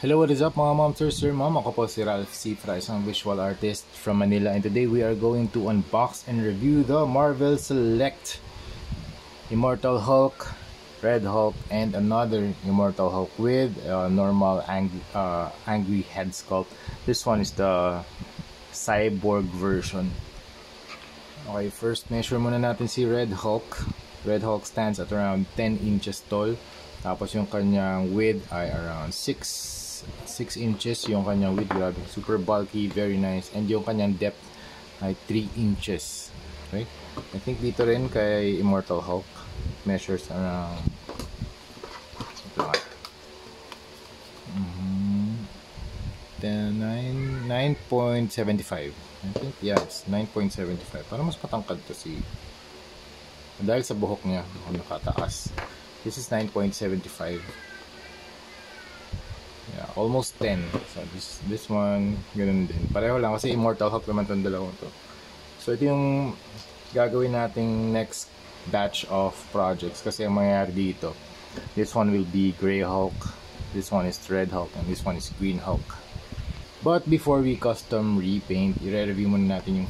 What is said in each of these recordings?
Hello, what is up mga mom, sir, mom? Ako po si Ralph Cifra, isang visual artist from Manila, and today we are going to unbox and review the Marvel Select Immortal Hulk, Red Hulk, and another Immortal Hulk with a normal angry head sculpt. This one is the cyborg version. Okay, first measure muna natin si Red Hulk. Red Hulk stands at around 10 inches tall. Tapos yung kanyang width ay around 6 inches yung kanyang width. Grabe, super bulky, very nice. And yung kanyang depth ay 3 inches. Okay? I think dito rin kay Immortal Hulk measures around 9.75. I think, yeah, it's 9.75. Parang mas matangkad to si... Dahil sa buhok niya, ako nakataas. This is 9.75. Yeah, almost 10. So this one, ganun din. Pareho lang kasi Immortal Hulk naman itong dalawang to. So ito yung gagawin nating next batch of projects. Kasi ang mangyayari dito, this one will be Gray Hulk, this one is Red Hulk, and this one is Green Hulk. But before we custom repaint, i-review muna natin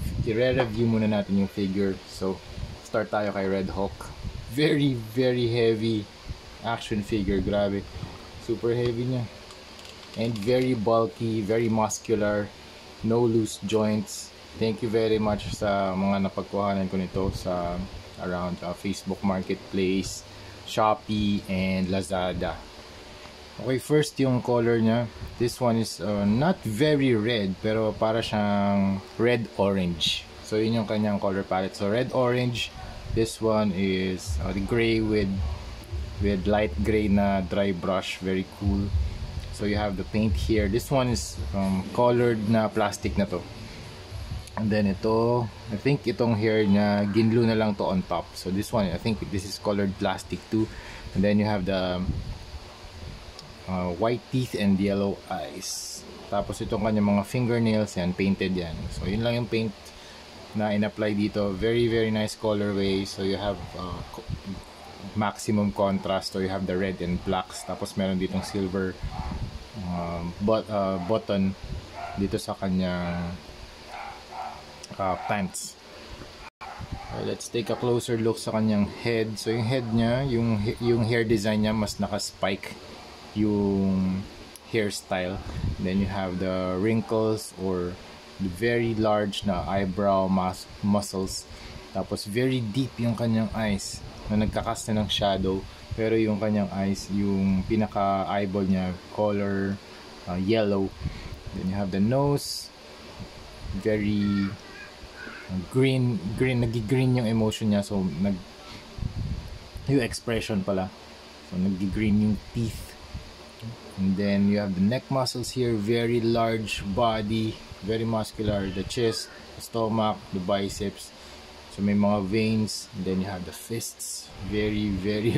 yung figure. So start tayo kay Red Hulk. Very heavy action figure, grabe. Super heavy niya. And very bulky, very muscular, no loose joints. Thank you very much sa mga napagkuhanan ko nito sa around Facebook Marketplace, Shopee, and Lazada. Okay, first yung color niya. This one is not very red, pero para siyang red-orange. So yun yung kanyang color palette. So red-orange. This one is the gray with light gray na dry brush, very cool. So you have the paint here. This one is colored na plastic na to. And then ito, I think itong hair niya ginlu na lang to on top. So this one, I think this is colored plastic too. And then you have the white teeth and yellow eyes. Tapos itong kanya mga fingernails yan, painted yan. So yun lang yung paint na in-apply dito. Very nice colorway. So you have maximum contrast. So you have the red and blacks. Tapos meron ditong silver button dito sa kanyang pants. Okay, let's take a closer look sa kanyang head. So yung head niya, yung hair design niya mas naka-spike yung hairstyle. Then you have the wrinkles or the very large na eyebrow muscles. Tapos very deep yung kanyang eyes na nagkakast na ng shadow. Pero yung kanyang eyes, yung pinaka eyeball niya color yellow. Then you have the nose, very green, nagi-green yung emotion niya. So yung expression pala. So nagi-green yung teeth. And then you have the neck muscles here, very large body, very muscular, the chest, the stomach, the biceps. So may mga veins. And then you have the fists, very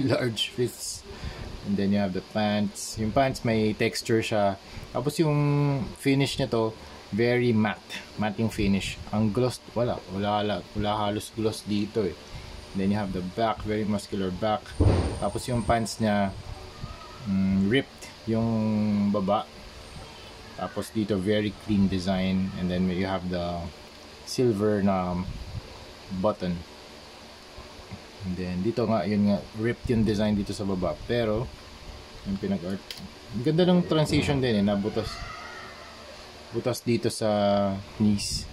large fists. And then you have the pants. Yung pants may texture siya. Tapos yung finish niya to, very matte yung finish. Ang gloss, wala halos gloss dito eh. And then you have the back, very muscular back. Tapos yung pants niya ripped yung baba. Tapos dito very clean design. And then you have the silver na button. And then dito nga, yun nga, ripped yung design dito sa baba. Pero yung pinag-art, ang ganda ng transition din eh, na butas dito sa knees.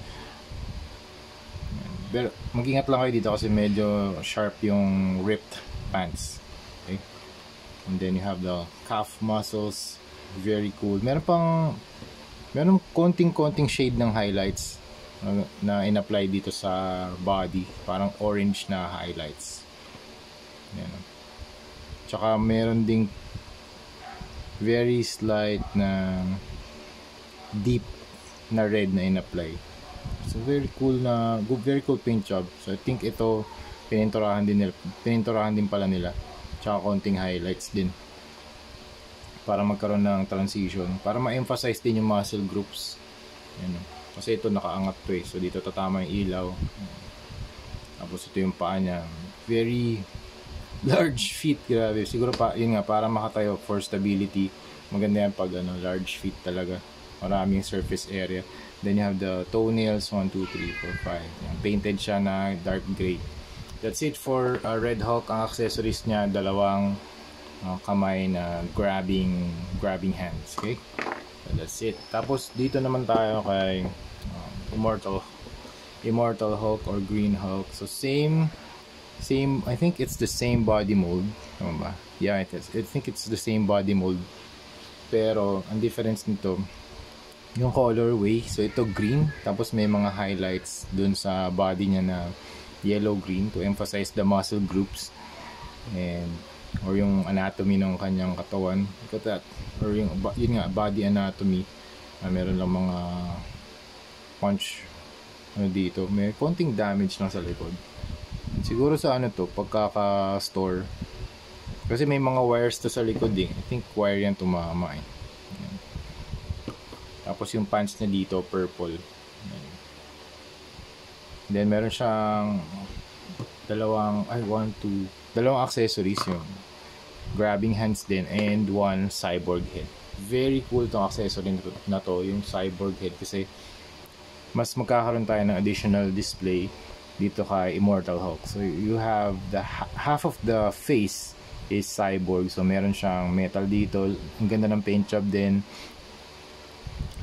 Pero mag-ingat lang kayo dito kasi medyo sharp yung ripped pants. Okay? And then you have the calf muscles, very cool. Meron konting shade ng highlights na in-apply dito sa body, parang orange na highlights. Yan. Tsaka meron ding very slight na deep na red na in-apply. So very cool paint job. So I think ito pininturahan din pala nila. Tsaka konting highlights din para magkaroon ng transition, para ma-emphasize din yung muscle groups. Yan. Kasi ito nakaangat to eh. So dito tatama yung ilaw. Tapos ito yung paa niya. Very Large feet, grabe. Siguro pa, yun nga, para makatayo for stability. Maganda yan pag large feet talaga. Maraming surface area. Then you have the toenails, 1, 2, 3, 4, 5. Yan, painted siya na dark gray. That's it for Red Hulk. Ang accessories niya, dalawang kamay na grabbing hands. Okay? So that's it. Tapos dito naman tayo kay Immortal Hulk or Green Hulk. So same, I think it's the same body mold. Tama ba? Yeah, it is. I think it's the same body mold. Pero ang difference nito, yung colorway. So ito green, tapos may mga highlights dun sa body niya na yellow-green to emphasize the muscle groups and or yung anatomy ng kanyang katawan. Look at that. Or yung yun nga, body anatomy. Meron lang mga punch dito. May konting damage lang sa likod. Siguro sa pagkaka-store. Kasi may mga wires to sa likod eh. I think wire yan tumama eh. Ayan. Tapos yung pants niya dito, purple. Ayan. Then meron siyang dalawang accessories, yung grabbing hands din and one cyborg head. Very cool tong accessory na to, yung cyborg head, kasi mas magkakaroon tayo ng additional display dito kay Immortal Hulk. So you have the half of the face is cyborg. So meron siyang metal dito. Ang ganda ng paint job din.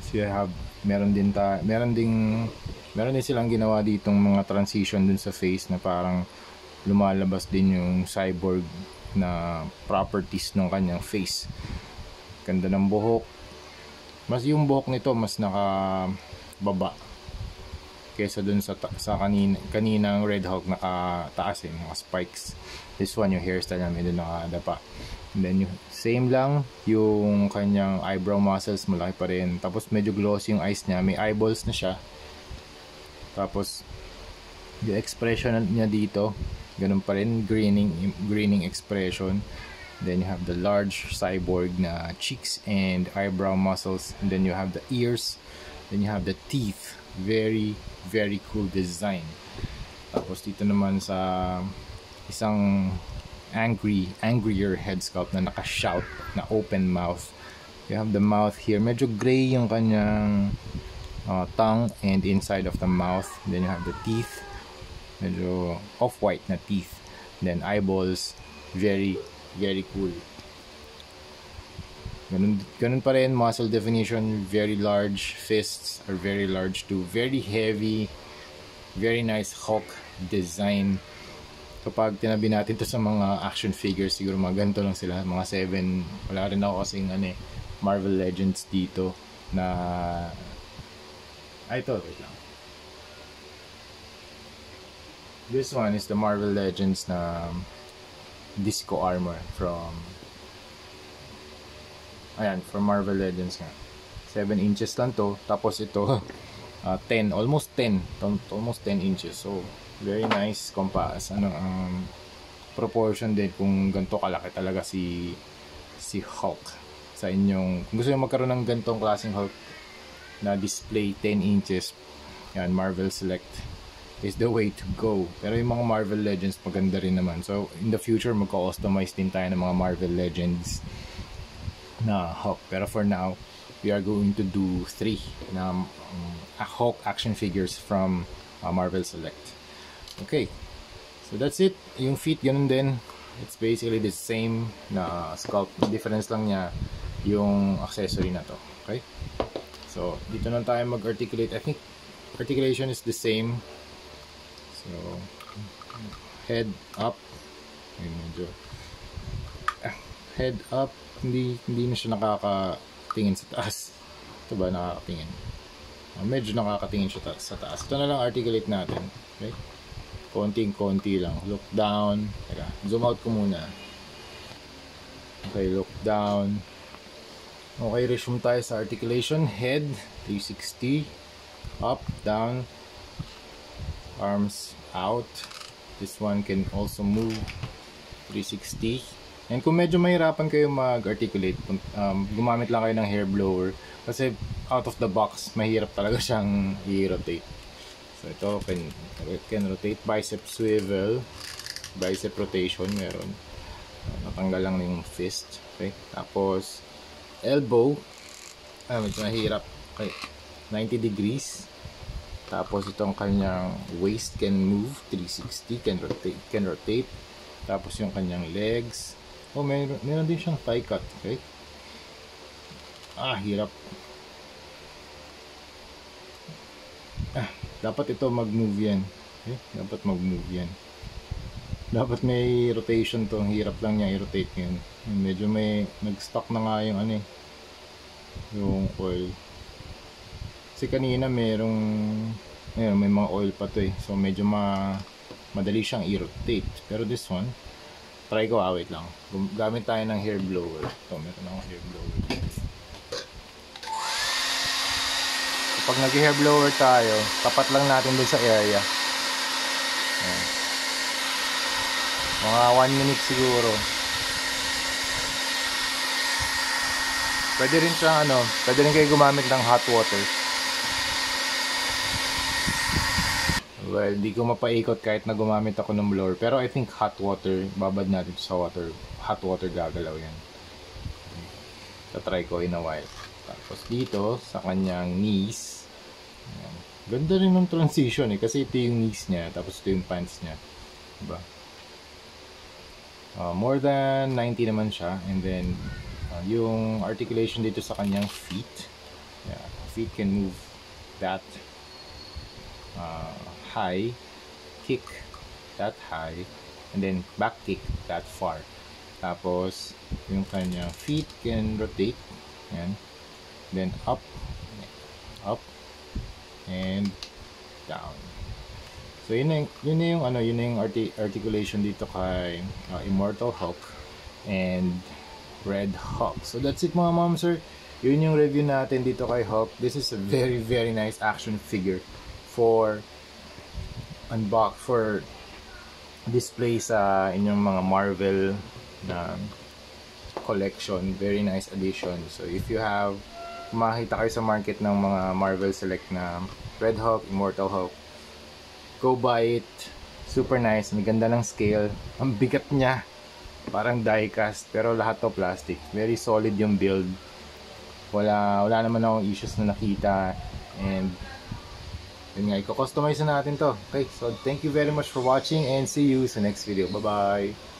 So you have meron din silang ginawa ditong mga transition dun sa face na parang lumalabas din yung cyborg na properties ng kanyang face. Ganda ng buhok. Yung buhok nito mas nakababa kesa dun sa kaninang Red Hulk nakataas eh, mga spikes. This one, yung hairstyle namin dun nakadapa. And then yung same lang yung kanyang eyebrow muscles, malaki pa rin. Tapos medyo glossy yung eyes niya, may eyeballs na siya. Tapos yung expression niya dito, ganun pa rin, grinning expression. Then you have the large cyborg na cheeks and eyebrow muscles. And then you have the ears. Then you have the teeth. Very, very cool design. Tapos dito naman sa isang angrier head sculpt na naka-shout, na open mouth. You have the mouth here. Medyo gray yung kanyang tongue and inside of the mouth. Then you have the teeth. Medyo off-white na teeth. Then eyeballs. Very, very cool. Ganun pa rin, muscle definition, very large. Fists are very large too. Very heavy. Very nice Hulk design. Kapag tinabi natin to sa mga action figures, siguro mga ganito lang sila. Mga 7. Wala rin ako kasing Marvel Legends dito na... wait lang. This one is the Marvel Legends na Disco Armor from... from Marvel Legends nga. 7 inches lang to. Tapos ito, 10 inches. So, very nice proportion din kung ganito kalaki talaga si Hulk sa inyong, kung gusto nyo magkaroon ng ganitong klaseng Hulk na display 10 inches, yan, Marvel Select is the way to go. Pero yung mga Marvel Legends maganda rin naman. So in the future magka-customize din tayo ng mga Marvel Legends na Hulk. Pero for now, we are going to do 3 na Hulk action figures from Marvel Select. Okay, so that's it. Yung feet, ganun din. It's basically the same na sculpt. Difference lang niya yung accessory na to. Okay, so dito na tayo mag-articulate. I think articulation is the same. So head up. Medyo head up. Hindi na siya nakakatingin sa taas. Ito ba nakakatingin? Medyo nakakatingin siya sa taas. Ito na lang articulate natin. Okay, konting-konti lang. Look down. Teka, zoom out ko muna. Okay, look down. Okay, resume tayo sa articulation. Head, 360. Up, down. Arms out. This one can also move 360. And kung medyo mahirapan kayo mag-articulate, gumamit lang kayo ng hair blower. Kasi out of the box, mahirap talaga siyang i-rotate. So ito, can rotate. Bicep swivel, bicep rotation meron. Natanggal lang na yung fist. Okay? Tapos, elbow. Medyo mahirap. Okay. 90 degrees. Tapos, itong kanyang waist can move 360. Can rotate. Tapos, yung kanyang legs. Meron din siyang thigh cut. Okay? Hirap. Dapat ito mag-move yan. Okay? Dapat mag-move yan. Dapat may rotation to. Ang hirap lang niya i-rotate yun. Medyo may nag-stuck na nga yung yung oil. Kasi kanina may mga oil pa to eh. So medyo madali siyang i-rotate. Pero this one, try ko, wait lang. Gamit tayo ng hair blower. So meron akong hair blower. Kapag nag-hair blower tayo, tapat lang natin dun sa area. Ayan. Mga 1 minute siguro. Pwede rin siyang pwede rin kayo gumamit ng hot water. Well, hindi ko mapaikot kahit na gumamit ako ng blower. Pero I think hot water, babad natin sa hot water gagalaw yan. Tatry ko in a while. Tapos dito, sa kanyang knees. Ayan. Ganda rin ng transition eh. Kasi ito yung knees niya, tapos ito yung pants niya. Diba? More than 90 naman siya. And then yung articulation dito sa kanyang feet, feet can move that high, kick that high, and then back kick that far. Tapos yung kanyang feet can rotate, yan, then up and down. So yun na yung articulation dito kay Immortal Hulk and Red Hulk. So that's it mga mom sir. Yun yung review natin dito kay Hulk. This is a very very nice action figure for display sa inyong mga Marvel na collection. Very nice addition. So if you have makita kayo sa market ng mga Marvel Select na Red Hulk, Immortal Hulk, go buy it. Super nice. May ganda ng scale. Ang bigat niya. Parang die-cast. Pero lahat to plastic. Very solid yung build. Wala naman akong issues na nakita. And yun nga, i-customize na natin to. Okay, so thank you very much for watching and see you sa next video. Bye-bye!